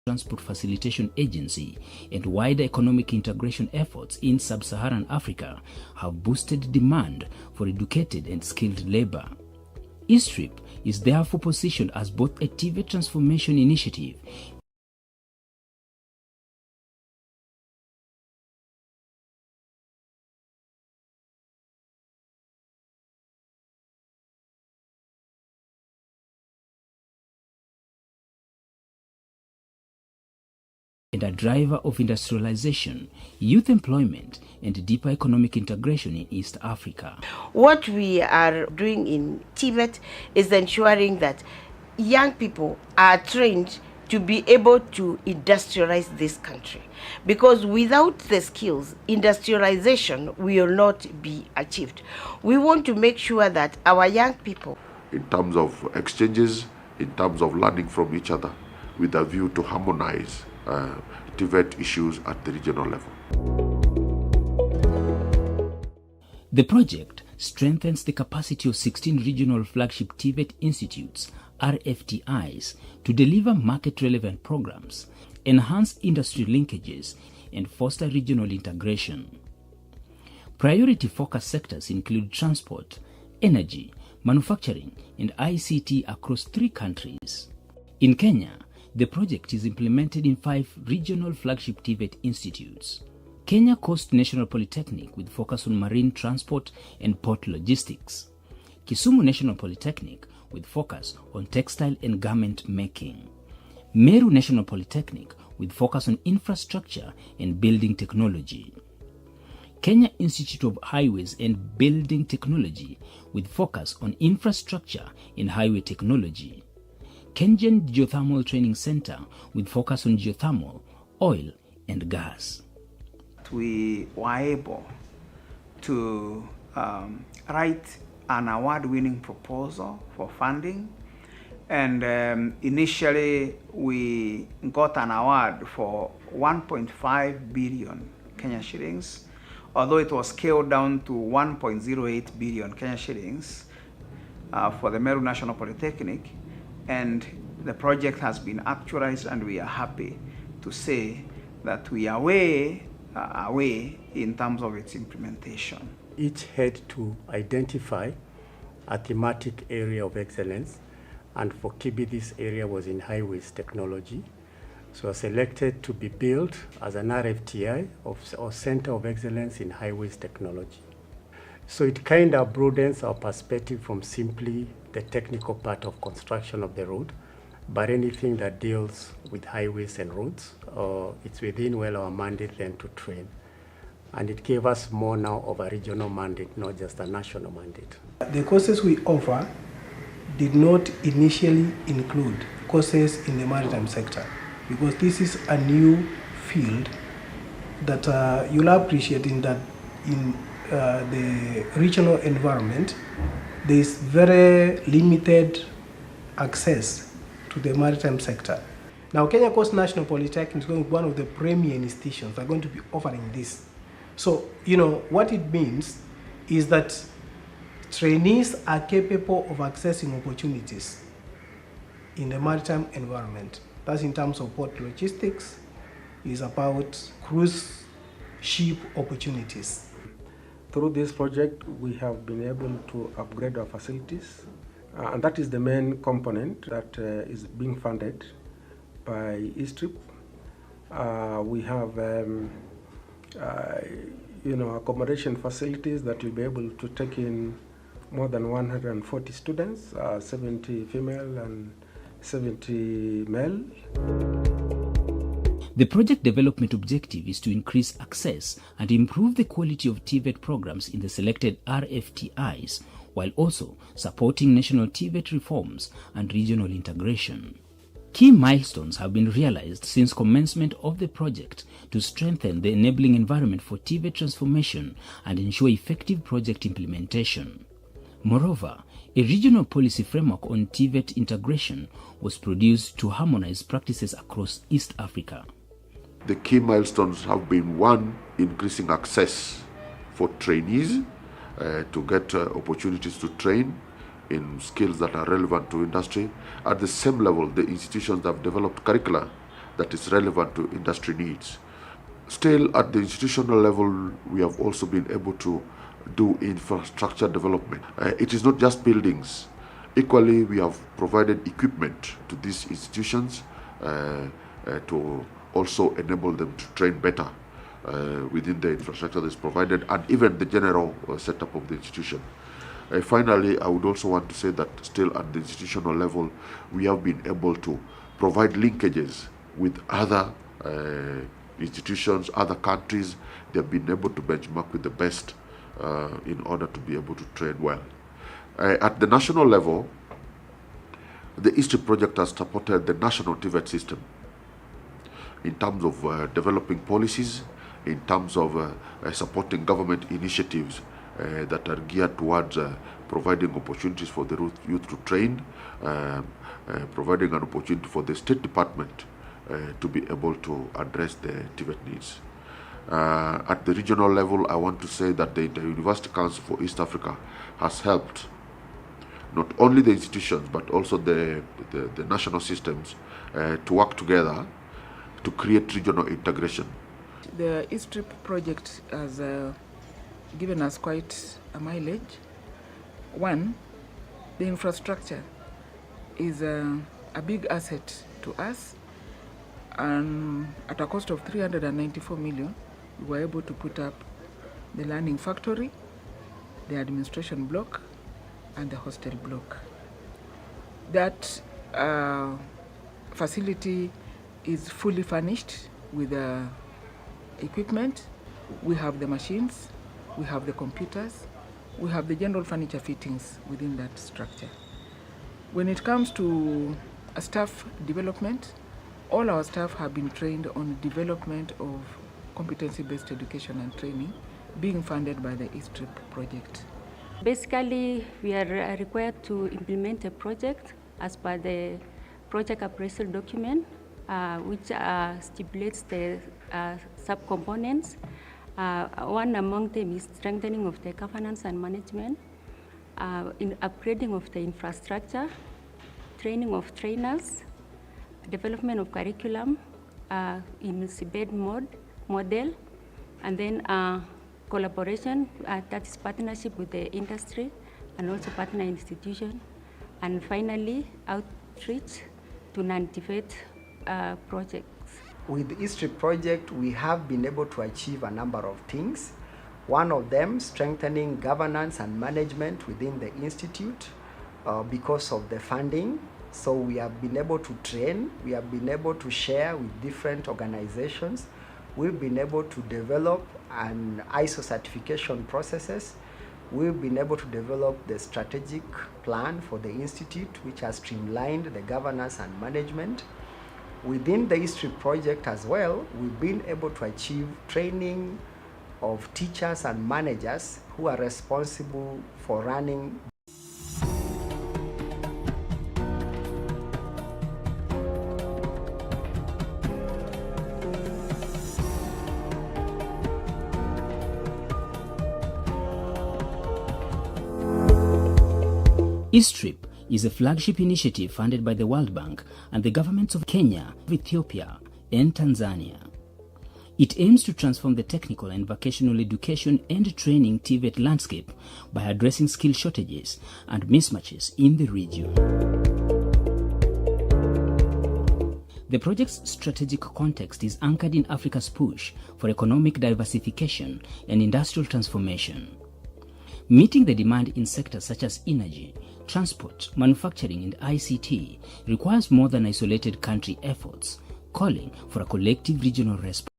Transport Facilitation Agency and wider economic integration efforts in sub-Saharan Africa have boosted demand for educated and skilled labor. ISTRIP is therefore positioned as both a TVET transformation initiative and a driver of industrialization, youth employment, and deeper economic integration in East Africa. What we are doing in TVET is ensuring that young people are trained to be able to industrialize this country. Because without the skills, industrialization will not be achieved. We want to make sure that our young people, in terms of exchanges, in terms of learning from each other, with a view to harmonize TVET issues at the regional level. The project strengthens the capacity of 16 regional flagship TVET institutes, RFTIs, to deliver market-relevant programs, enhance industry linkages, and foster regional integration. Priority focus sectors include transport, energy, manufacturing, and ICT across 3 countries. In Kenya, the project is implemented in 5 regional flagship TVET institutes. Kenya Coast National Polytechnic with focus on marine transport and port logistics. Kisumu National Polytechnic with focus on textile and garment making. Meru National Polytechnic with focus on infrastructure and building technology. Kenya Institute of Highways and Building Technology with focus on infrastructure and highway technology. Kenyan Geothermal Training Center with focus on geothermal, oil, and gas. We were able to write an award-winning proposal for funding, and initially we got an award for 1.5 billion Kenya shillings, although it was scaled down to 1.08 billion Kenya shillings for the Meru National Polytechnic. And the project has been actualized, and we are happy to say that we are way away in terms of its implementation. Each had to identify a thematic area of excellence, and for Kibi this area was in highways technology. So selected to be built as an RFTI or Center of Excellence in Highways Technology. So it kind of broadens our perspective from simply the technical part of construction of the road, but anything that deals with highways and roads, it's within our mandate then to train. And it gave us more now of a regional mandate, not just a national mandate. The courses we offer did not initially include courses in the maritime sector, because this is a new field that you'll appreciate in that in the regional environment, there is very limited access to the maritime sector. Now, Kenya Coast National Polytechnic is going to be one of the premier institutions that are going to be offering this. So, what it means is that trainees are capable of accessing opportunities in the maritime environment. That's in terms of port logistics, is about cruise ship opportunities. Through this project, we have been able to upgrade our facilities, and that is the main component that is being funded by ISTRIP. We have accommodation facilities that will be able to take in more than 140 students, 70 female and 70 male. The project development objective is to increase access and improve the quality of TVET programs in the selected RFTIs, while also supporting national TVET reforms and regional integration. Key milestones have been realized since commencement of the project to strengthen the enabling environment for TVET transformation and ensure effective project implementation. Moreover, a regional policy framework on TVET integration was produced to harmonize practices across East Africa. The key milestones have been: 1, increasing access for trainees to get opportunities to train in skills that are relevant to industry. At the same level, the institutions that have developed curricula that is relevant to industry needs. Still, at the institutional level, we have also been able to do infrastructure development. It is not just buildings. Equally, we have provided equipment to these institutions to also enable them to train better within the infrastructure that is provided, and even the general setup of the institution. Finally, I would also want to say that still at the institutional level, we have been able to provide linkages with other institutions, other countries. They have been able to benchmark with the best in order to be able to train well. At the national level, the ISTRIP project has supported the national TVET system in terms of developing policies, in terms of supporting government initiatives that are geared towards providing opportunities for the youth to train, providing an opportunity for the State Department to be able to address the TVET needs. At the regional level, I want to say that the Inter-University Council for East Africa has helped not only the institutions but also the national systems to work together to create regional integration. The ISTRIP project has given us quite a mileage. One, the infrastructure is a big asset to us, and at a cost of 394 million, we were able to put up the learning factory, the administration block, and the hostel block. That facility is fully furnished with equipment. We have the machines, we have the computers, we have the general furniture fittings within that structure. When it comes to staff development, all our staff have been trained on development of competency-based education and training being funded by the ISTRIP project. Basically, we are required to implement a project as per the project appraisal document, which stipulates the subcomponents. One among them is strengthening of the governance and management, in upgrading of the infrastructure, training of trainers, development of curriculum in CBED model, and then collaboration, that is partnership with the industry and also partner institution, and finally outreach to non-TVET projects. With the ISTRIP project, we have been able to achieve a number of things. One of them, strengthening governance and management within the institute because of the funding. So we have been able to train, we have been able to share with different organizations. We've been able to develop an ISO certification processes. We've been able to develop the strategic plan for the institute, which has streamlined the governance and management. Within the ISTRIP project as well, we've been able to achieve training of teachers and managers who are responsible for running. ISTRIP is a flagship initiative funded by the World Bank and the governments of Kenya, Ethiopia, and Tanzania. It aims to transform the technical and vocational education and training TVET landscape by addressing skill shortages and mismatches in the region. The project's strategic context is anchored in Africa's push for economic diversification and industrial transformation. Meeting the demand in sectors such as energy, transport, manufacturing, and ICT requires more than isolated country efforts, calling for a collective regional response.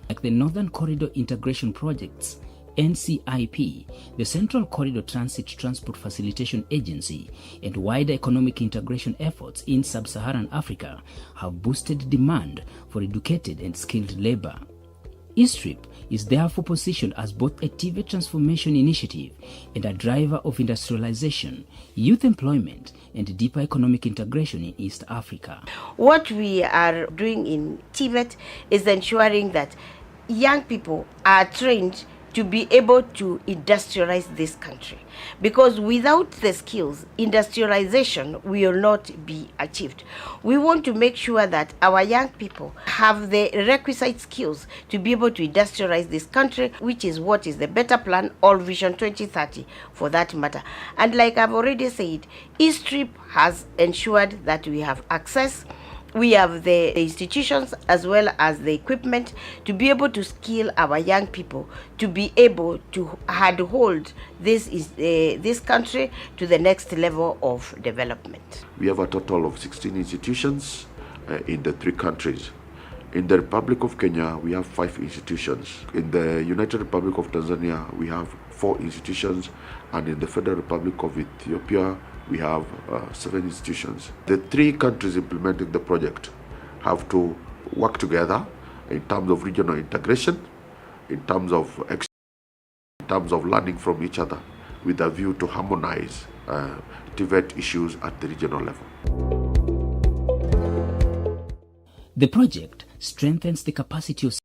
Like the Northern Corridor Integration Projects, NCIP, the Central Corridor Transit Transport Facilitation Agency, and wider economic integration efforts in sub-Saharan Africa have boosted demand for educated and skilled labor. ISTRIP is therefore positioned as both a TVET transformation initiative and a driver of industrialization, youth employment, and deeper economic integration in East Africa. What we are doing in TVET is ensuring that young people are trained to be able to industrialize this country. Because without the skills, industrialization will not be achieved. We want to make sure that our young people have the requisite skills to be able to industrialize this country, which is what is the better plan, or Vision 2030 for that matter. And like I've already said, ISTRIP has ensured that we have access. We have the institutions as well as the equipment to be able to skill our young people to be able to handhold this country to the next level of development. We have a total of 16 institutions in the 3 countries. In the Republic of Kenya, we have 5 institutions. In the United Republic of Tanzania, we have 4 institutions. And in the Federal Republic of Ethiopia, we have 7 institutions. The 3 countries implementing the project have to work together in terms of regional integration, in terms of learning from each other, with a view to harmonize TVET issues at the regional level. The project strengthens the capacity of